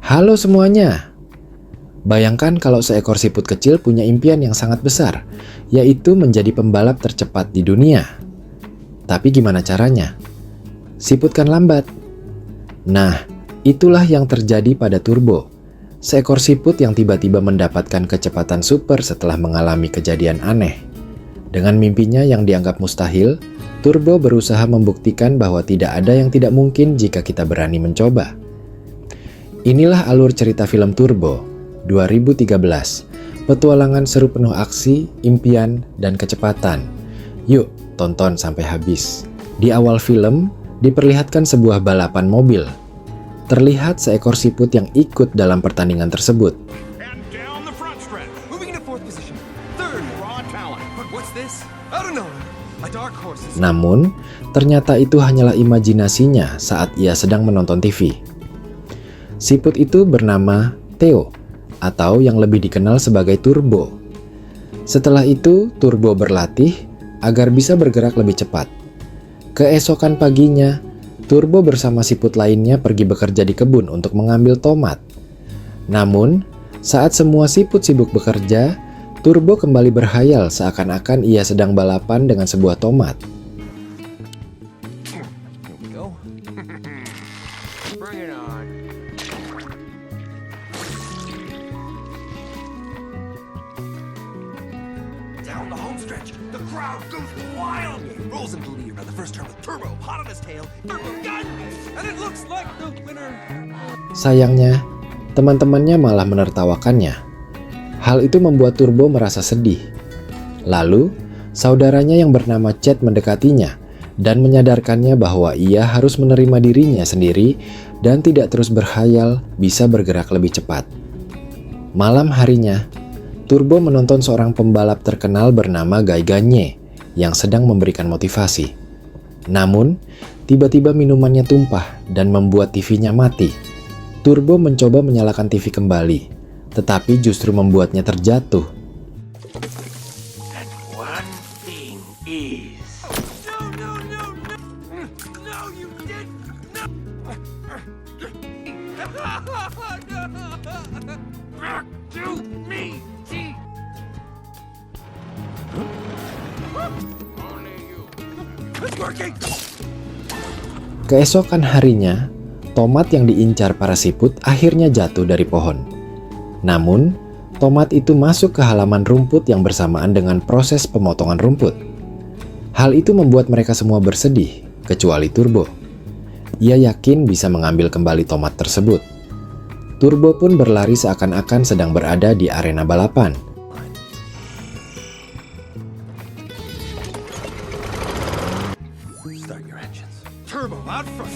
Halo semuanya. Bayangkan kalau seekor siput kecil punya impian yang sangat besar, yaitu menjadi pembalap tercepat di dunia. Tapi gimana caranya? Siput kan lambat. Nah, itulah yang terjadi pada Turbo. Seekor siput yang tiba-tiba mendapatkan kecepatan super setelah mengalami kejadian aneh. Dengan mimpinya yang dianggap mustahil, Turbo berusaha membuktikan bahwa tidak ada yang tidak mungkin jika kita berani mencoba. Inilah alur cerita film Turbo 2013, petualangan seru penuh aksi, impian, dan kecepatan. Yuk, tonton sampai habis. Di awal film, diperlihatkan sebuah balapan mobil. Terlihat seekor siput yang ikut dalam pertandingan tersebut. Namun, ternyata itu hanyalah imajinasinya saat ia sedang menonton TV. Siput itu bernama Theo, atau yang lebih dikenal sebagai Turbo. Setelah itu, Turbo berlatih agar bisa bergerak lebih cepat. Keesokan paginya, Turbo bersama siput lainnya pergi bekerja di kebun untuk mengambil tomat. Namun, saat semua siput sibuk bekerja, Turbo kembali berhayal seakan-akan ia sedang balapan dengan sebuah tomat. Down the home stretch, the crowd goes wild. Rolls into lead on the first turn with Turbo hot on his tail. Turbo gun, and it looks like the winner. Sayangnya, teman-temannya malah menertawakannya. Hal itu membuat Turbo merasa sedih. Lalu, saudaranya yang bernama Chad mendekatinya dan menyadarkannya bahwa ia harus menerima dirinya sendiri dan tidak terus berhayal bisa bergerak lebih cepat. Malam harinya, Turbo menonton seorang pembalap terkenal bernama Guy Gagne yang sedang memberikan motivasi. Namun, tiba-tiba minumannya tumpah dan membuat TV-nya mati. Turbo mencoba menyalakan TV kembali, tetapi justru membuatnya terjatuh. And one thing is... No, you did not... To me, see? It's working! Keesokan harinya, tomat yang diincar para siput akhirnya jatuh dari pohon. Namun, tomat itu masuk ke halaman rumput yang bersamaan dengan proses pemotongan rumput. Hal itu membuat mereka semua bersedih, kecuali Turbo. Ia yakin bisa mengambil kembali tomat tersebut. Turbo pun berlari seakan-akan sedang berada di arena balapan. Start your engines. Turbo out front.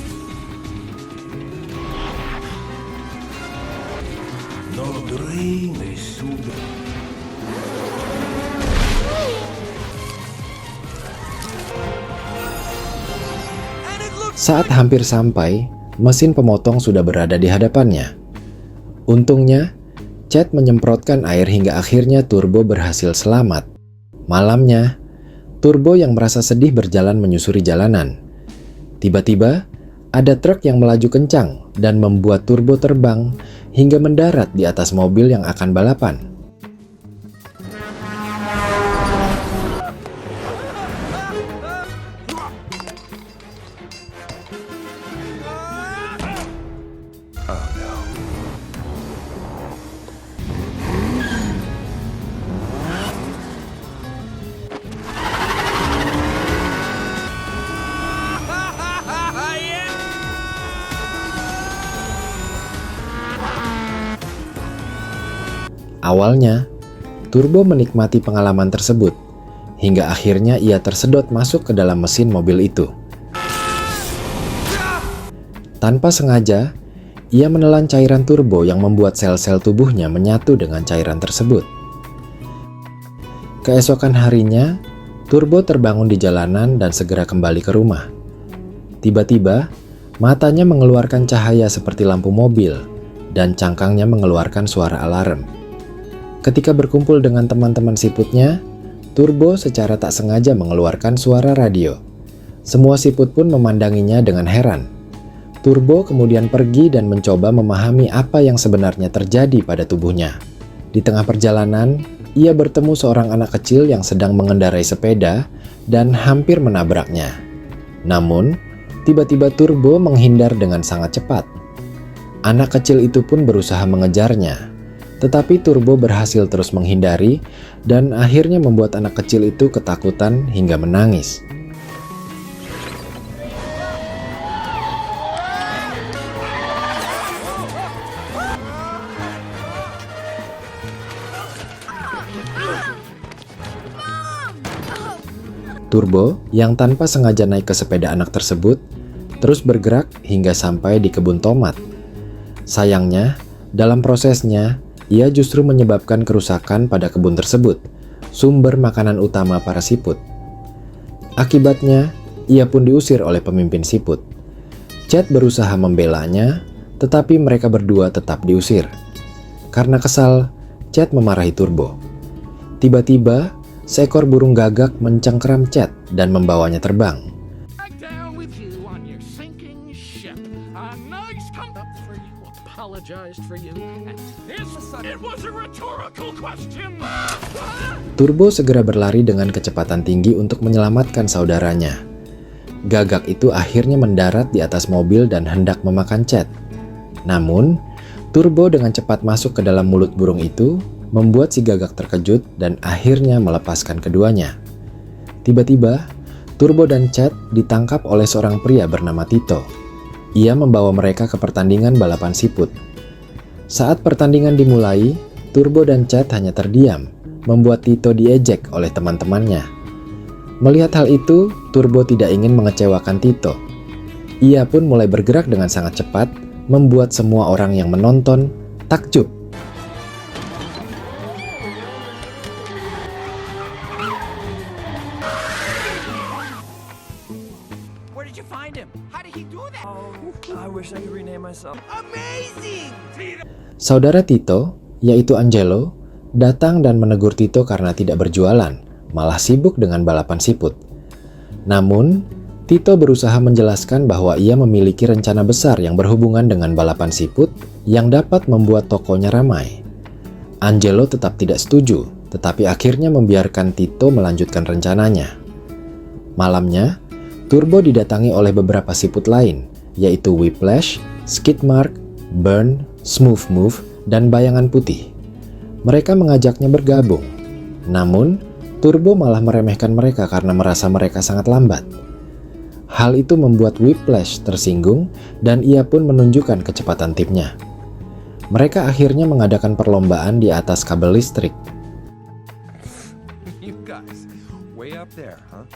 No dream is super. Saat hampir sampai, mesin pemotong sudah berada di hadapannya. Untungnya, Chad menyemprotkan air hingga akhirnya Turbo berhasil selamat. Malamnya, Turbo yang merasa sedih berjalan menyusuri jalanan. Tiba-tiba, ada truk yang melaju kencang dan membuat Turbo terbang hingga mendarat di atas mobil yang akan balapan. Awalnya, Turbo menikmati pengalaman tersebut, hingga akhirnya ia tersedot masuk ke dalam mesin mobil itu. Tanpa sengaja, ia menelan cairan turbo yang membuat sel-sel tubuhnya menyatu dengan cairan tersebut. Keesokan harinya, Turbo terbangun di jalanan dan segera kembali ke rumah. Tiba-tiba, matanya mengeluarkan cahaya seperti lampu mobil, dan cangkangnya mengeluarkan suara alarm. Ketika berkumpul dengan teman-teman siputnya, Turbo secara tak sengaja mengeluarkan suara radio. Semua siput pun memandanginya dengan heran. Turbo kemudian pergi dan mencoba memahami apa yang sebenarnya terjadi pada tubuhnya. Di tengah perjalanan, ia bertemu seorang anak kecil yang sedang mengendarai sepeda dan hampir menabraknya. Namun, tiba-tiba Turbo menghindar dengan sangat cepat. Anak kecil itu pun berusaha mengejarnya, tetapi Turbo berhasil terus menghindari dan akhirnya membuat anak kecil itu ketakutan hingga menangis. Turbo, yang tanpa sengaja naik ke sepeda anak tersebut, terus bergerak hingga sampai di kebun tomat. Sayangnya, dalam prosesnya, ia justru menyebabkan kerusakan pada kebun tersebut, sumber makanan utama para siput. Akibatnya, ia pun diusir oleh pemimpin siput. Chat berusaha membelanya, tetapi mereka berdua tetap diusir. Karena kesal, Chat memarahi Turbo. Tiba-tiba, seekor burung gagak mencengkeram Chat dan membawanya terbang. Back down with you on your sinking ship. A nice come up for you, apologized for you, and this, it was a rhetorical question. Turbo segera berlari dengan kecepatan tinggi untuk menyelamatkan saudaranya. Gagak itu akhirnya mendarat di atas mobil dan hendak memakan Chat. Namun, Turbo dengan cepat masuk ke dalam mulut burung itu, membuat si gagak terkejut dan akhirnya melepaskan keduanya. Tiba-tiba, Turbo dan Chat ditangkap oleh seorang pria bernama Tito. Ia membawa mereka ke pertandingan balapan siput. Saat pertandingan dimulai, Turbo dan Chat hanya terdiam, membuat Tito diejek oleh teman-temannya. Melihat hal itu, Turbo tidak ingin mengecewakan Tito. Ia pun mulai bergerak dengan sangat cepat, membuat semua orang yang menonton takjub. Where did you find him? How did he do that? I wish I could rename myself. Amazing! Saudara Tito, yaitu Angelo, datang dan menegur Tito karena tidak berjualan, malah sibuk dengan balapan siput. Namun, Tito berusaha menjelaskan bahwa ia memiliki rencana besar yang berhubungan dengan balapan siput yang dapat membuat tokonya ramai. Angelo tetap tidak setuju, tetapi akhirnya membiarkan Tito melanjutkan rencananya. Malamnya, Turbo didatangi oleh beberapa siput lain, yaitu Whiplash, Skidmark, Burn, Smooth Move, dan Bayangan Putih. Mereka mengajaknya bergabung. Namun, Turbo malah meremehkan mereka karena merasa mereka sangat lambat. Hal itu membuat Whiplash tersinggung dan ia pun menunjukkan kecepatan timnya. Mereka akhirnya mengadakan perlombaan di atas kabel listrik. You guys, way up there, huh?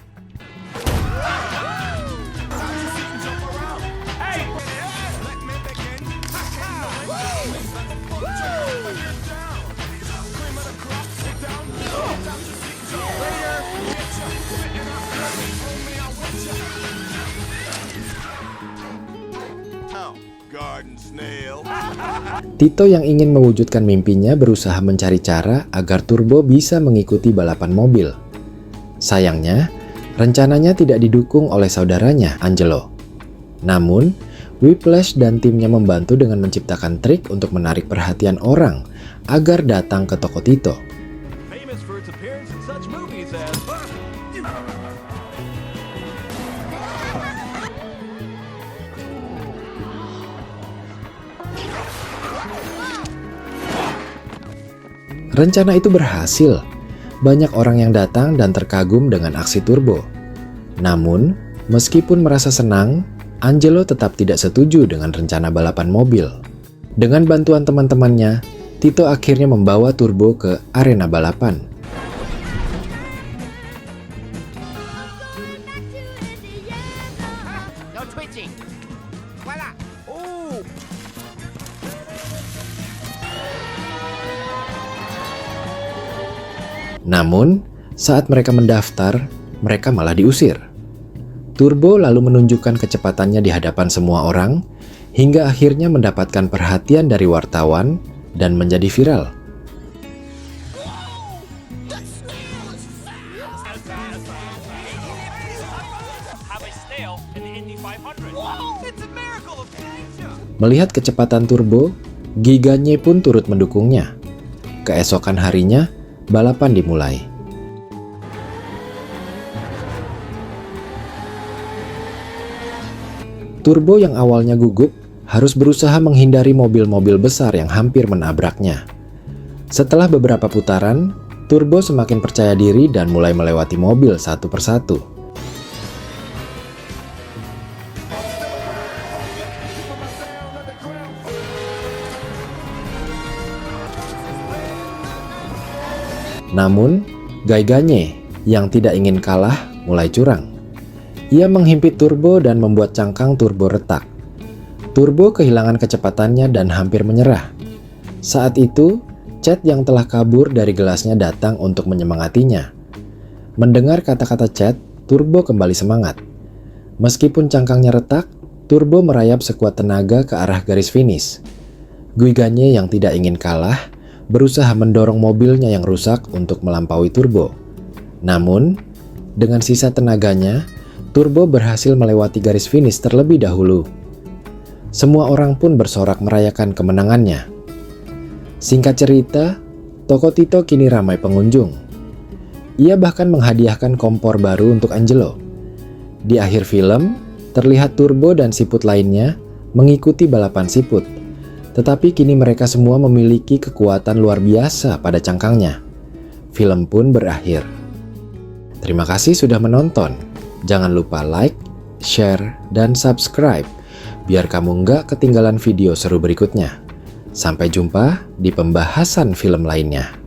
Garden snail. Tito yang ingin mewujudkan mimpinya berusaha mencari cara agar Turbo bisa mengikuti balapan mobil. Sayangnya, rencananya tidak didukung oleh saudaranya, Angelo. Namun, Whiplash dan timnya membantu dengan menciptakan trik untuk menarik perhatian orang agar datang ke toko Tito. Famous for its appearance in such movies as... Rencana itu berhasil. Banyak orang yang datang dan terkagum dengan aksi Turbo. Namun, meskipun merasa senang, Angelo tetap tidak setuju dengan rencana balapan mobil. Dengan bantuan teman-temannya, Tito akhirnya membawa Turbo ke arena balapan. No twitching. Voila. Oh! Namun, saat mereka mendaftar, mereka malah diusir. Turbo lalu menunjukkan kecepatannya di hadapan semua orang, hingga akhirnya mendapatkan perhatian dari wartawan dan menjadi viral. Have a snail in the Indy 500. Whoa! It's a miracle of Melihat kecepatan turbo, Giganye pun turut mendukungnya. Keesokan harinya, balapan dimulai. Turbo yang awalnya gugup harus berusaha menghindari mobil-mobil besar yang hampir menabraknya. Setelah beberapa putaran, Turbo semakin percaya diri dan mulai melewati mobil satu persatu. Namun, Giganye yang tidak ingin kalah mulai curang. Ia menghimpit Turbo dan membuat cangkang Turbo retak. Turbo kehilangan kecepatannya dan hampir menyerah. Saat itu, Chad yang telah kabur dari gelasnya datang untuk menyemangatinya. Mendengar kata-kata Chad, Turbo kembali semangat. Meskipun cangkangnya retak, Turbo merayap sekuat tenaga ke arah garis finish. Giganye yang tidak ingin kalah berusaha mendorong mobilnya yang rusak untuk melampaui Turbo. Namun, dengan sisa tenaganya, Turbo berhasil melewati garis finish terlebih dahulu. Semua orang pun bersorak merayakan kemenangannya. Singkat cerita, toko Tito kini ramai pengunjung. Ia bahkan menghadiahkan kompor baru untuk Angelo. Di akhir film, terlihat Turbo dan siput lainnya mengikuti balapan siput. Tetapi kini mereka semua memiliki kekuatan luar biasa pada cangkangnya. Film pun berakhir. Terima kasih sudah menonton. Jangan lupa like, share, dan subscribe biar kamu nggak ketinggalan video seru berikutnya. Sampai jumpa di pembahasan film lainnya.